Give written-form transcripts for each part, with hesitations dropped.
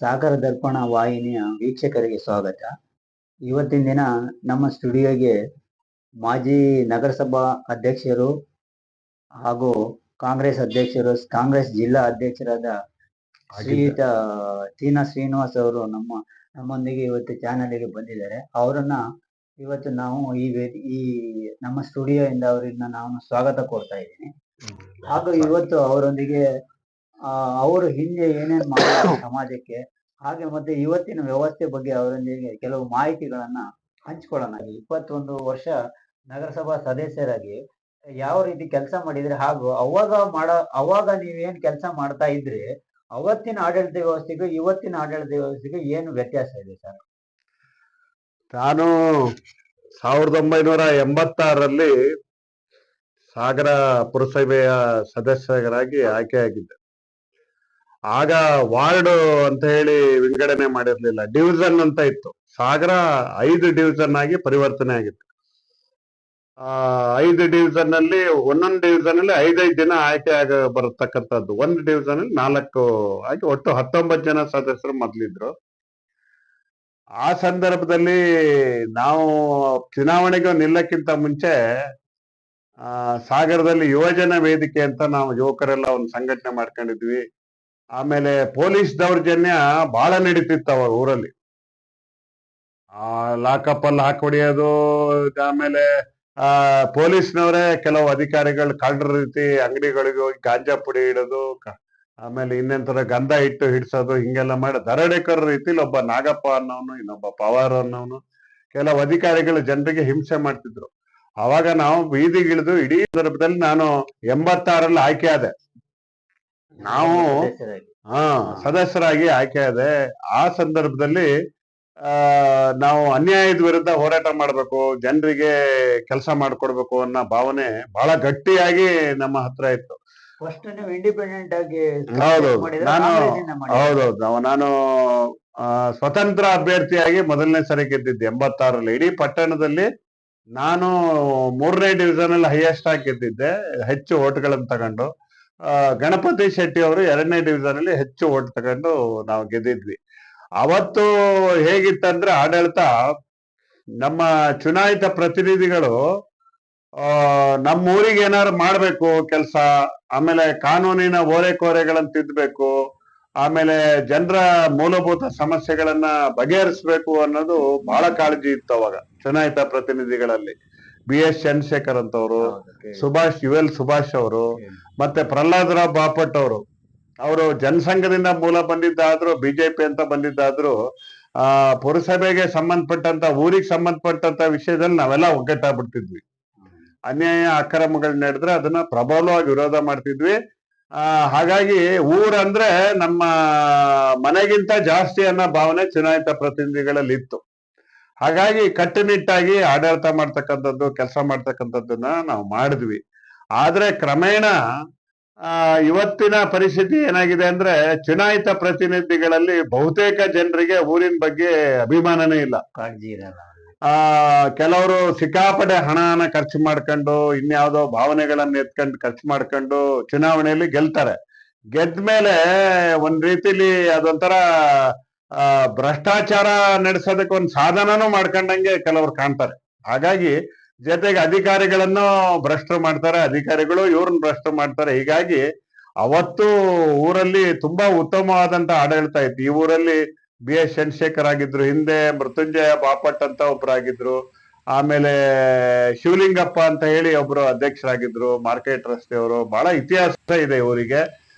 ಸಾಗರ ದರ್ಪಣ ವಾಹಿನಿಯ ವೀಕ್ಷಕರಿಗೆ ಸ್ವಾಗತ. ಇವತ್ತಿನ ದಿನ ನಮ್ಮ ಸ್ಟುಡಿಯೋಗೆ ಮಾಜಿ ನಗರಸಭಾ ಅಧ್ಯಕ್ಷರು ಹಾಗೂ ಕಾಂಗ್ರೆಸ್ ಜಿಲ್ಲಾ ಅಧ್ಯಕ್ಷರಾದ ಶ್ರೀಯುತ ತೀನಾ ಶ್ರೀನಿವಾಸ್ ಅವರು ನಮ್ಮೊಂದಿಗೆ ಇವತ್ತು ಚಾನಲ್ಗೆ ಬಂದಿದ್ದಾರೆ. ಅವರನ್ನ ಇವತ್ತು ನಾವು ಈ ನಮ್ಮ ಸ್ಟುಡಿಯೋ ಇಂದ ಅವರನ್ನ ನಾವು ಸ್ವಾಗತ ಕೊಡ್ತಾ ಇದ್ದೀನಿ. ಹಾಗೂ ಇವತ್ತು ಅವರೊಂದಿಗೆ ಅವರು ಹಿಂದೆ ಏನೇನ್ ಮಾಡಿದ್ರು ಸಮಾಜಕ್ಕೆ, ಹಾಗೆ ಮತ್ತೆ ಇವತ್ತಿನ ವ್ಯವಸ್ಥೆ ಬಗ್ಗೆ ಅವರೊಂದಿಗೆ ಕೆಲವು ಮಾಹಿತಿಗಳನ್ನ ಹಂಚ್ಕೊಳ್ಳೋಣ. 21 ವರ್ಷ ನಗರಸಭಾ ಸದಸ್ಯರಾಗಿ ಯಾವ ರೀತಿ ಕೆಲಸ ಮಾಡಿದ್ರೆ, ಹಾಗೂ ಅವಾಗ ನೀವೇನ್ ಕೆಲಸ ಮಾಡ್ತಾ ಇದ್ರಿ, ಅವತ್ತಿನ ಆಡಳಿತ ವ್ಯವಸ್ಥೆಗೂ ಇವತ್ತಿನ ಆಡಳಿತ ವ್ಯವಸ್ಥೆಗೂ ಏನು ವ್ಯತ್ಯಾಸ ಇದೆ ಸರ್? ನಾನು 1986ರಲ್ಲಿ ಸಾಗರ ಪುರಸಭೆಯ ಸದಸ್ಯರಾಗಿ ಆಯ್ಕೆಯಾಗಿದ್ದೆ. ಆಗ ವಾರ್ಡ್ ಅಂತ ಹೇಳಿ ವಿಂಗಡಣೆ ಮಾಡಿರ್ಲಿಲ್ಲ, ಡಿವಿಷನ್ ಅಂತ ಇತ್ತು. ಸಾಗರ 5 ಡಿವಿಷನ್ ಆಗಿ ಪರಿವರ್ತನೆ ಆಗಿತ್ತು. 5 ಡಿವಿಷನ್ ಅಲ್ಲಿ ಒಂದೊಂದು ಡಿವಿಷನ್ ಅಲ್ಲಿ 5 ದಿನ ಆಯ್ಕೆ ಬರತಕ್ಕಂಥದ್ದು. ಒಂದು ಡಿವಿಷನ್ ಅಲ್ಲಿ 4 ಆಗಿ ಒಟ್ಟು 19 ಜನ ಸದಸ್ಯರು ಮೊದಲಿದ್ರು. ಆ ಸಂದರ್ಭದಲ್ಲಿ ನಾವು ಚುನಾವಣೆಗೆ ನಿಲ್ಲಕ್ಕಿಂತ ಮುಂಚೆ ಸಾಗರದಲ್ಲಿ ಯುವಜನ ವೇದಿಕೆ ಅಂತ ನಾವು ಯುವಕರೆಲ್ಲ ಒಂದು ಸಂಘಟನೆ ಮಾಡ್ಕೊಂಡಿದ್ವಿ. ಆಮೇಲೆ ಪೊಲೀಸ್ ದೌರ್ಜನ್ಯ ಬಹಳ ನಡೀತಿತ್ತು ಅವಾಗ ಊರಲ್ಲಿ. ಲಾಕಪ್ ಅಲ್ಲಿ ಹಾಕೊಡಿಯೋದು, ಆಮೇಲೆ ಪೊಲೀಸ್ನವರೇ ಕೆಲವು ಅಧಿಕಾರಿಗಳು ಕಳ್ಳರ ರೀತಿ ಅಂಗಡಿಗಳಿಗೆ ಹೋಗಿ ಗಾಂಜಾ ಪುಡಿ ಇಡೋದು, ಆಮೇಲೆ ಇನ್ನೆಂತರ ಗಂಧ ಇಟ್ಟು ಹಿಡ್ಸೋದು, ಹಿಂಗೆಲ್ಲ ಮಾಡಿ ದರೋಡೆಕೋರ ರೀತಿಲಿ ಒಬ್ಬ ನಾಗಪ್ಪ ಅನ್ನೋನು, ಇನ್ನೊಬ್ಬ ಪವಾರ್ ಅನ್ನೋನು, ಕೆಲವು ಅಧಿಕಾರಿಗಳು ಜನರಿಗೆ ಹಿಂಸೆ ಮಾಡ್ತಿದ್ರು. ಅವಾಗ ನಾವು ಬೀದಿಗಿಳಿದು ಇಡೀ ಸಂದರ್ಭದಲ್ಲಿ ನಾನು 86ರಲ್ಲಿ ಆಯ್ಕೆ ಆದೆ. ನಾವು ಸದಸ್ಯರಾಗಿ ಆಯ್ಕೆ ಆದೆ. ಆ ಸಂದರ್ಭದಲ್ಲಿ ನಾವು ಅನ್ಯಾಯದ ವಿರುದ್ಧ ಹೋರಾಟ ಮಾಡ್ಬೇಕು, ಜನರಿಗೆ ಕೆಲಸ ಮಾಡ್ಕೊಡ್ಬೇಕು ಅನ್ನೋ ಭಾವನೆ ಬಹಳ ಗಟ್ಟಿಯಾಗಿ ನಮ್ಮ ಹತ್ರ ಇತ್ತು. ಇಂಡಿಪೆಂಡೆಂಟ್ ಆಗಿ ಹೌದೌದು, ನಾನು ಸ್ವತಂತ್ರ ಅಭ್ಯರ್ಥಿಯಾಗಿ ಮೊದಲನೇ ಸರಿ ಗೆದ್ದಿದ್ದೆ 86ರಲ್ಲಿ. ಇಡೀ ಪಟ್ಟಣದಲ್ಲಿ ನಾನು 3ನೇ ಡಿವಿಷನ್ ಅಲ್ಲಿ ಹೈಯೆಸ್ಟ್ ಆಗಿ ಗೆದ್ದಿದ್ದೆ, ಹೆಚ್ಚು ಓಟ್ಗಳನ್ನು ತಗೊಂಡು. ಗಣಪತಿ ಶೆಟ್ಟಿ ಅವರು 2ನೇ ಡಿವಿಷನ್ ಅಲ್ಲಿ ಹೆಚ್ಚು ಓಟ್ ತಗೊಂಡು ನಾವು ಗೆದ್ದಿದ್ವಿ. ಅವತ್ತು ಹೇಗಿತ್ತಂದ್ರೆ ಆಡಳಿತ, ನಮ್ಮ ಚುನಾಯಿತ ಪ್ರತಿನಿಧಿಗಳು ನಮ್ಮ ಊರಿಗೆ ಏನಾದ್ರು ಮಾಡ್ಬೇಕು ಕೆಲಸ, ಆಮೇಲೆ ಕಾನೂನಿನ ಓರೆಕೋರೆಗಳನ್ನು ತಿದ್ದಬೇಕು, ಆಮೇಲೆ ಜನರ ಮೂಲಭೂತ ಸಮಸ್ಯೆಗಳನ್ನ ಬಗೆಹರಿಸ್ಬೇಕು ಅನ್ನೋದು ಬಹಳ ಕಾಳಜಿ ಇತ್ತು ಅವಾಗ ಚುನಾಯಿತ ಪ್ರತಿನಿಧಿಗಳಲ್ಲಿ. BS ಚಂದ್ರಶೇಖರ್ ಅಂತವರು, UL ಸುಭಾಷ್ ಅವರು, ಮತ್ತೆ ಪ್ರಹ್ಲಾದರಾವ್ ಬಾಪಟ್ ಅವರು ಜನಸಂಘದಿಂದ ಮೂಲ ಬಂದಿದ್ದಾದ್ರು, ಬಿಜೆಪಿ ಅಂತ ಬಂದಿದ್ದಾದ್ರು, ಪುರಸಭೆಗೆ ಸಂಬಂಧಪಟ್ಟಂತ, ಊರಿಗೆ ಸಂಬಂಧಪಟ್ಟಂತ ವಿಷಯದಲ್ಲಿ ನಾವೆಲ್ಲ ಒಗ್ಗಟ್ಟಾಗ್ಬಿಡ್ತಿದ್ವಿ. ಅನ್ಯಾಯ ಅಕ್ರಮಗಳು ನಡೆದ್ರೆ ಅದನ್ನ ಪ್ರಬಲವಾಗಿ ವಿರೋಧ ಮಾಡ್ತಿದ್ವಿ. ಹಾಗಾಗಿ ಊರಂದ್ರೆ ನಮ್ಮ ಮನೆಗಿಂತ ಜಾಸ್ತಿ ಅನ್ನೋ ಭಾವನೆ ಚುನಾಯಿತ ಪ್ರತಿನಿಧಿಗಳಲ್ಲಿ ಇತ್ತು. ಹಾಗಾಗಿ ಕಟ್ಟುನಿಟ್ಟಾಗಿ ಆಡಳಿತ ಮಾಡ್ತಕ್ಕಂಥದ್ದು, ಕೆಲಸ ಮಾಡ್ತಕ್ಕಂಥದ್ದನ್ನ ನಾವು ಮಾಡಿದ್ವಿ. ಆದ್ರೆ ಕ್ರಮೇಣ ಇವತ್ತಿನ ಪರಿಸ್ಥಿತಿ ಏನಾಗಿದೆ ಅಂದ್ರೆ, ಚುನಾಯಿತ ಪ್ರತಿನಿಧಿಗಳಲ್ಲಿ ಬಹುತೇಕ ಜನರಿಗೆ ಊರಿನ ಬಗ್ಗೆ ಅಭಿಮಾನನೇ ಇಲ್ಲ, ಕಾಳಜಿ ಇರಲ್ಲ. ಕೆಲವರು ಸಿಕ್ಕಾಪಟ್ಟೆ ಹಣನ ಖರ್ಚು ಮಾಡ್ಕೊಂಡು, ಇನ್ಯಾವುದೋ ಭಾವನೆಗಳನ್ನ ಎತ್ಕೊಂಡು ಖರ್ಚು ಮಾಡ್ಕೊಂಡು ಚುನಾವಣೆಯಲ್ಲಿ ಗೆಲ್ತಾರೆ. ಗೆದ್ದ ಮೇಲೆ ಒಂದ್ ರೀತಿಲಿ ಅದೊಂಥರ ಭ್ರಷ್ಟಾಚಾರ ನಡೆಸೋದಕ್ಕೆ ಒಂದು ಸಾಧನನೂ ಮಾಡ್ಕೊಂಡಂಗೆ ಕೆಲವ್ರು ಕಾಣ್ತಾರೆ. ಹಾಗಾಗಿ ಜೊತೆಗೆ ಅಧಿಕಾರಿಗಳನ್ನು ಭ್ರಷ್ಟರು ಮಾಡ್ತಾರೆ, ಅಧಿಕಾರಿಗಳು ಇವ್ರನ್ನ ಭ್ರಷ್ಟರು ಮಾಡ್ತಾರೆ. ಹೀಗಾಗಿ ಅವತ್ತು ಊರಲ್ಲಿ ತುಂಬಾ ಉತ್ತಮವಾದಂತ ಆಡಳಿತ ಇತ್ತು. ಈ ಊರಲ್ಲಿ BS ಚಂದ್ರಶೇಖರ್ ಆಗಿದ್ರು, ಹಿಂದೆ ಮೃತ್ಯುಂಜಯ ಬಾಪಟ್ ಅಂತ ಒಬ್ರಾಗಿದ್ರು, ಆಮೇಲೆ ಶಿವಲಿಂಗಪ್ಪ ಅಂತ ಹೇಳಿ ಒಬ್ರು ಅಧ್ಯಕ್ಷರಾಗಿದ್ರು, ಮಾರ್ಕೆಟ್ ರಸ್ತೆಯವರು. ಬಹಳ ಇತಿಹಾಸ ಇದೆ ಊರಿಗೆ.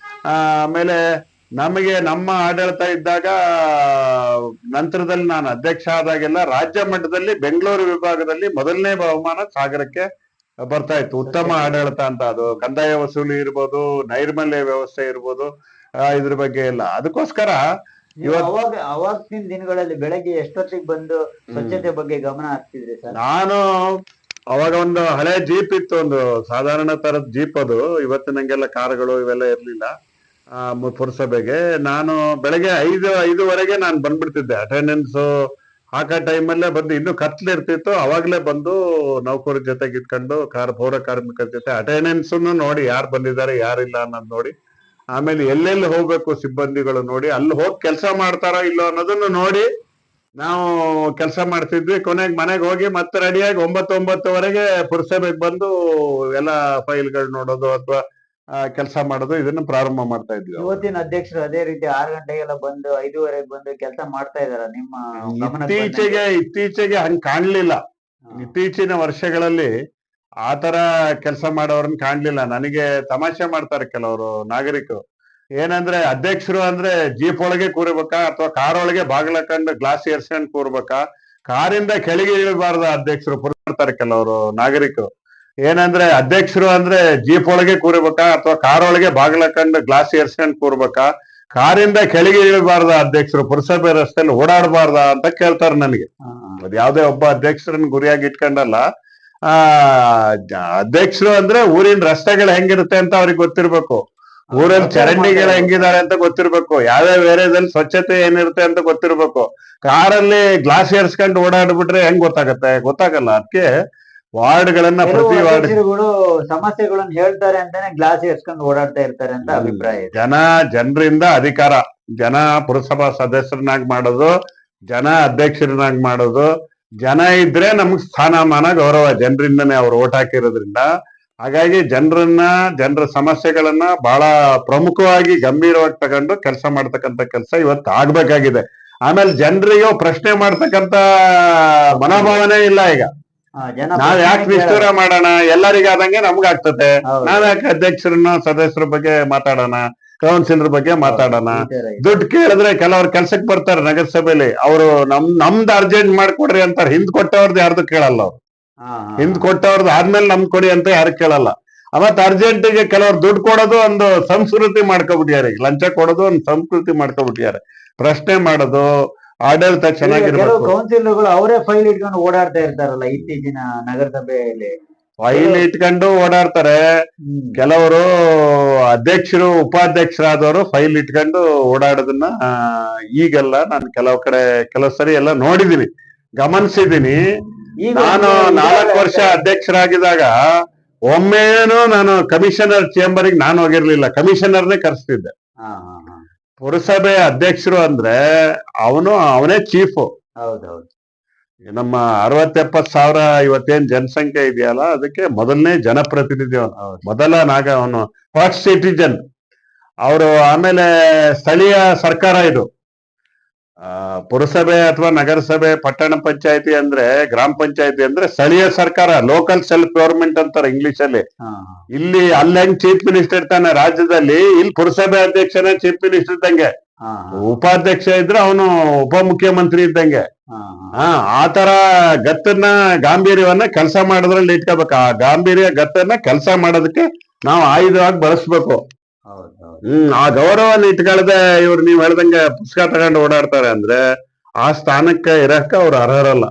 ಆಮೇಲೆ ನಮಗೆ ನಮ್ಮ ಆಡಳಿತ ಇದ್ದಾಗ, ನಂತರದಲ್ಲಿ ನಾನು ಅಧ್ಯಕ್ಷ ಆದಾಗೆಲ್ಲ ರಾಜ್ಯ ಮಟ್ಟದಲ್ಲಿ ಬೆಂಗಳೂರು ವಿಭಾಗದಲ್ಲಿ ಮೊದಲನೇ ಬಹುಮಾನ ಸಾಗರಕ್ಕೆ ಬರ್ತಾ ಇತ್ತು. ಉತ್ತಮ ಆಡಳಿತ ಅಂತ. ಅದು ಕಂದಾಯ ವಸೂಲಿ ಇರ್ಬೋದು, ನೈರ್ಮಲ್ಯ ವ್ಯವಸ್ಥೆ ಇರ್ಬೋದು, ಇದ್ರ ಬಗ್ಗೆ ಎಲ್ಲ. ಅದಕ್ಕೋಸ್ಕರ ಅವಾಗಿನ ದಿನಗಳಲ್ಲಿ ಬೆಳಗ್ಗೆ ಎಷ್ಟೊತ್ತಿಗೆ ಬಂದು ಸ್ವಚ್ಛತೆ ಬಗ್ಗೆ ಗಮನ ಹರಿಸ್ತಿದ್ರಿ ಸರ್? ನಾನು ಅವಾಗ ಒಂದು ಹಳೆ ಜೀಪ್ ಇತ್ತು, ಒಂದು ಸಾಧಾರಣ ತರದ ಜೀಪ್. ಅದು ಇವತ್ತಿನಂಗೆಲ್ಲ ಕಾರುಗಳು ಇವೆಲ್ಲ ಇರ್ಲಿಲ್ಲ ಪುರಸಭೆಗೆ. ನಾನು ಬೆಳಗ್ಗೆ 5:05ವರೆಗೆ ನಾನು ಬಂದ್ಬಿಡ್ತಿದ್ದೆ. ಅಟೆಂಡೆನ್ಸ್ ಹಾಕೋ ಟೈಮಲ್ಲೇ ಬಂದು, ಇನ್ನೂ ಕತ್ಲಿರ್ತಿತ್ತು, ಅವಾಗ್ಲೇ ಬಂದು ನೌಕರ ಜೊತೆಗೆ ಇಟ್ಕೊಂಡು ಪೌರ ಕಾರ್ಮಿಕರ ಜೊತೆ ಅಟೆಂಡೆನ್ಸ್ ನೋಡಿ ಯಾರು ಬಂದಿದ್ದಾರೆ ಯಾರಿಲ್ಲ ಅನ್ನೋದು ನೋಡಿ ಆಮೇಲೆ ಎಲ್ಲೆಲ್ಲಿ ಹೋಗ್ಬೇಕು ಸಿಬ್ಬಂದಿಗಳು ನೋಡಿ, ಅಲ್ಲಿ ಹೋಗಿ ಕೆಲಸ ಮಾಡ್ತಾರೋ ಇಲ್ಲೋ ಅನ್ನೋದನ್ನು ನೋಡಿ ನಾವು ಕೆಲಸ ಮಾಡ್ತಿದ್ವಿ. ಕೊನೆಗೆ ಮನೆಗೆ ಹೋಗಿ ಮತ್ತೆ ರೆಡಿಯಾಗಿ 9-9:30ವರೆಗೆ ಪುರಸಭೆಗೆ ಬಂದು ಎಲ್ಲ ಫೈಲ್ಗಳು ನೋಡೋದು ಅಥವಾ ಕೆಲಸ ಮಾಡೋದು ಇದನ್ನ ಪ್ರಾರಂಭ ಮಾಡ್ತಾ ಇದ್ವಿ. ಇವತ್ತಿನ ಅಧ್ಯಕ್ಷರು ಅದೇ ರೀತಿ 6 ಗಂಟೆಗೆಲ್ಲ ಬಂದು 5:30ಗೆ ಬಂದು ಕೆಲಸ ಮಾಡ್ತಾ ಇದಾರ ನಿಮ್ಮ ಗಮನಕ್ಕೆ ಬಂದಂಗೆ? ಇತ್ತೀಚೆಗೆ ಹಂಗ್ ಕಾಣ್ಲಿಲ್ಲ. ಇತ್ತೀಚಿನ ವರ್ಷಗಳಲ್ಲಿ ಆತರ ಕೆಲಸ ಮಾಡೋರನ್ನ ಕಾಣ್ಲಿಲ್ಲ. ನನಗೆ ತಮಾಷೆ ಮಾಡ್ತಾರೆ ಕೆಲವರು ನಾಗರಿಕರು. ಏನಂದ್ರೆ ಅಧ್ಯಕ್ಷರು ಅಂದ್ರೆ ಜೀಪ್ ಒಳಗೆ ಕೂರ್ಬೇಕಾ ಅಥವಾ ಕಾರ್ ಒಳಗೆ ಬಾಗಿಲ ಹಾಕೊಂಡು ಗ್ಲಾಸ್ ಏರ್ಸ್ಕೊಂಡ್ ಕೂರ್ಬೇಕಾ, ಕಾರಿಂದ ಕೆಳಗೆ ಇಳಬಾರ್ದ ಅಧ್ಯಕ್ಷರು ಮಾಡ್ತಾರೆ ಕೆಲವರು ನಾಗರಿಕರು. ಏನಂದ್ರೆ ಅಧ್ಯಕ್ಷರು ಅಂದ್ರೆ ಜೀಪ್ ಒಳಗೆ ಕೂರ್ಬೇಕಾ ಅಥವಾ ಕಾರ್ ಒಳಗೆ ಬಾಗಿಲ ಹಾಕೊಂಡು ಗ್ಲಾಸ್ ಏರ್ಸ್ಕೊಂಡ್ ಕೂರ್ಬೇಕಾ, ಕಾರಿಂದ ಕೆಳಗೆ ಇಳಬಾರ್ದ ಅಧ್ಯಕ್ಷರು, ಪುರಸಭೆ ರಸ್ತೆಯಲ್ಲಿ ಓಡಾಡಬಾರ್ದ ಅಂತ ಕೇಳ್ತಾರೆ ನನಗೆ. ಅದ್ ಯಾವ್ದೇ ಒಬ್ಬ ಅಧ್ಯಕ್ಷರನ್ನ ಗುರಿಯಾಗಿ ಇಟ್ಕೊಂಡಲ್ಲ. ಅಧ್ಯಕ್ಷರು ಅಂದ್ರೆ ಊರಿನ ರಸ್ತೆಗಳು ಹೆಂಗಿರುತ್ತೆ ಅಂತ ಅವ್ರಿಗೆ ಗೊತ್ತಿರ್ಬೇಕು, ಊರಲ್ಲಿ ಚರಂಡಿಗಳು ಹೆಂಗಿದ್ದಾರೆ ಅಂತ ಗೊತ್ತಿರ್ಬೇಕು, ಯಾವ್ಯಾವ ಏರಿಯಾದಲ್ಲಿ ಸ್ವಚ್ಛತೆ ಏನಿರುತ್ತೆ ಅಂತ ಗೊತ್ತಿರ್ಬೇಕು. ಕಾರಲ್ಲಿ ಗ್ಲಾಸ್ ಏರ್ಸ್ಕೊಂಡು ಓಡಾಡ್ಬಿಟ್ರೆ ಹೆಂಗ್ ಗೊತ್ತಾಗಲ್ಲ. ಅದಕ್ಕೆ ವಾರ್ಡ್ಗಳನ್ನ ಪ್ರತಿ ವಾರ್ಡ್ ಸಮಸ್ಯೆಗಳನ್ನ ಹೇಳ್ತಾರೆ ಅಂತಾನೆ ಗ್ಲಾಸ್ ಏರ್ಸ್ಕೊಂಡು ಓಡಾಡ್ತಾ ಇರ್ತಾರೆ ಅಂತ ಅಭಿಪ್ರಾಯ. ಜನರಿಂದ ಅಧಿಕಾರ, ಜನ ಪುರಸಭಾ ಸದಸ್ಯರನ್ನಾಗಿ ಮಾಡೋದು, ಜನ ಅಧ್ಯಕ್ಷರನ್ನಾಗಿ ಮಾಡೋದು. ಜನ ಇದ್ರೆ ನಮ್ಗ್ ಸ್ಥಾನಮಾನ ಗೌರವ, ಜನರಿಂದನೇ ಅವ್ರು ಓಟ್ ಹಾಕಿರೋದ್ರಿಂದ. ಹಾಗಾಗಿ ಜನರ ಸಮಸ್ಯೆಗಳನ್ನ ಬಹಳ ಪ್ರಮುಖವಾಗಿ ಗಂಭೀರವಾಗಿ ತಗೊಂಡು ಕೆಲಸ ಮಾಡ್ತಕ್ಕಂಥ ಕೆಲಸ ಇವತ್ತು ಆಗ್ಬೇಕಾಗಿದೆ. ಆಮೇಲೆ ಜನರಿಗೆ ಪ್ರಶ್ನೆ ಮಾಡ್ತಕ್ಕಂತ ಮನೋಭಾವನೆ ಇಲ್ಲ ಈಗ. ನಾವ್ ಯಾಕೆ ನಿಷ್ಠೂರ ಮಾಡೋಣ, ಎಲ್ಲರಿಗೂ ಆದಂಗೆ ನಮ್ಗಾಗ್ತದೆ, ನಾವ್ ಯಾಕೆ ಅಧ್ಯಕ್ಷರನ್ನ ಸದಸ್ಯರ ಬಗ್ಗೆ ಮಾತಾಡೋಣ, ಕೌನ್ಸಿಲರ್ ಬಗ್ಗೆ ಮಾತಾಡೋಣ. ದುಡ್ಡು ಕೇಳಿದ್ರೆ ಕೆಲವ್ರು ಕೆಲ್ಸಕ್ಕೆ ಬರ್ತಾರೆ ನಗರಸಭೆಯಲ್ಲಿ, ಅವರು ನಮ್ದು ಅರ್ಜೆಂಟ್ ಮಾಡ್ಕೊಡ್ರಿ ಅಂತಾರೆ. ಹಿಂದ್ ಕೊಟ್ಟವ್ರದ್ದು ಯಾರ್ದು ಕೇಳಲ್ಲ ಅವ್ರು. ಹಿಂದ್ ಕೊಟ್ಟವ್ರದ್ದು ಆದ್ಮೇಲೆ ನಮ್ಗ್ ಕೊಡಿ ಅಂತ ಯಾರು ಕೇಳಲ್ಲ. ಅವತ್ ಅರ್ಜೆಂಟಿಗೆ ಕೆಲವ್ರು ದುಡ್ಡು ಕೊಡೋದು ಒಂದು ಸಂಸ್ಕೃತಿ ಮಾಡ್ಕೊಬಿಟ್ಟಿದ್ದಾರೆ. ಲಂಚ ಕೊಡೋದು ಒಂದು ಸಂಸ್ಕೃತಿ ಮಾಡ್ಕೊಬಿಟ್ಟಿದ್ದಾರೆ. ಪ್ರಶ್ನೆ ಮಾಡೋದು, ಆಡಳಿತ ಚೆನ್ನಾಗಿರ್ಬೇಕು. ಕೌನ್ಸಿಲರ್ಗಳು ಅವರೇ ಫೈಲ್ ಇಟ್ಕೊಂಡು ಓಡಾಡ್ತಾ ಇರ್ತಾರಲ್ಲ ಇತ್ತೀಚಿನ ನಗರಸಭೆಯಲ್ಲಿ. ಫೈಲ್ ಇಟ್ಕೊಂಡು ಓಡಾಡ್ತಾರೆ. ಕೆಲವರು ಅಧ್ಯಕ್ಷರು ಉಪಾಧ್ಯಕ್ಷರಾದವರು ಫೈಲ್ ಇಟ್ಕೊಂಡು ಓಡಾಡೋದನ್ನ ಈಗೆಲ್ಲ ನಾನು ಕೆಲವು ಸರಿ ಎಲ್ಲ ನೋಡಿದೀನಿ, ಗಮನಿಸಿದೀನಿ. ನಾನು 4 ವರ್ಷ ಅಧ್ಯಕ್ಷರಾಗಿದ್ದಾಗ ಒಮ್ಮೆನೂ ನಾನು ಕಮಿಷನರ್ ಚೇಂಬರ್ಗೆ ನಾನು ಹೋಗಿರ್ಲಿಲ್ಲ, ಕಮಿಷನರ್ನೇ ಕರೆಸ್ತಿದ್ದೆ. ಪುರಸಭೆ ಅಧ್ಯಕ್ಷರು ಅಂದ್ರೆ ಅವನೇ ಚೀಫು. ಹೌದೌದು. ನಮ್ಮ 60-70 ಸಾವಿರ ಇವತ್ತೇನ್ ಜನಸಂಖ್ಯೆ ಇದೆಯಲ್ಲ, ಅದಕ್ಕೆ ಮೊದಲನೇ ಜನಪ್ರತಿನಿಧಿ ಅವನು ಫಸ್ಟ್ ಸಿಟಿಜನ್ ಅವರು. ಆಮೇಲೆ ಸ್ಥಳೀಯ ಸರ್ಕಾರ ಇದು. ಪುರಸಭೆ ಅಥವಾ ನಗರಸಭೆ, ಪಟ್ಟಣ ಪಂಚಾಯತಿ ಅಂದ್ರೆ, ಗ್ರಾಮ ಪಂಚಾಯತಿ ಅಂದ್ರೆ ಸ್ಥಳೀಯ ಸರ್ಕಾರ, ಲೋಕಲ್ ಸೆಲ್ಫ್ ಗವರ್ಮೆಂಟ್ ಅಂತಾರೆ ಇಂಗ್ಲಿಷ್ ಅಲ್ಲಿ. ಇಲ್ಲಿ ಹೆಂಗ್ ಚೀಫ್ ಮಿನಿಸ್ಟರ್ ಇರ್ತಾನೆ ರಾಜ್ಯದಲ್ಲಿ, ಇಲ್ಲಿ ಪುರಸಭೆ ಅಧ್ಯಕ್ಷನೇ ಚೀಫ್ ಮಿನಿಸ್ಟರ್ ಇದ್ದಂಗೆ, ಉಪಾಧ್ಯಕ್ಷ ಇದ್ರೆ ಅವನು ಉಪಮುಖ್ಯಮಂತ್ರಿ ಇದ್ದಂಗೆ. ಆತರ ಗತ್ತನ್ನ, ಗಾಂಭೀರ್ಯವನ್ನ ಕೆಲಸ ಮಾಡೋದ್ರಲ್ಲಿ ಇಟ್ಕೋಬೇಕು. ಆ ಗಾಂಭೀರ್ಯ ಗತ್ತನ್ನ ಕೆಲಸ ಮಾಡೋದಕ್ಕೆ ನಾವು ಆಯುಧವಾಗಿ ಬಳಸ್ಬೇಕು. ಆ ಗೌರವನ ಇಟ್ಕೊಳ್ದೆ ಇವ್ರು ನೀವ್ ಹೇಳ್ದಂಗೆ ಪುಸ್ತಕ ತಗೊಂಡು ಓಡಾಡ್ತಾರೆ ಅಂದ್ರೆ ಆ ಸ್ಥಾನಕ್ಕೆ ಇರಕ್ಕ ಅವ್ರು ಅರ್ಹರಲ್ಲ.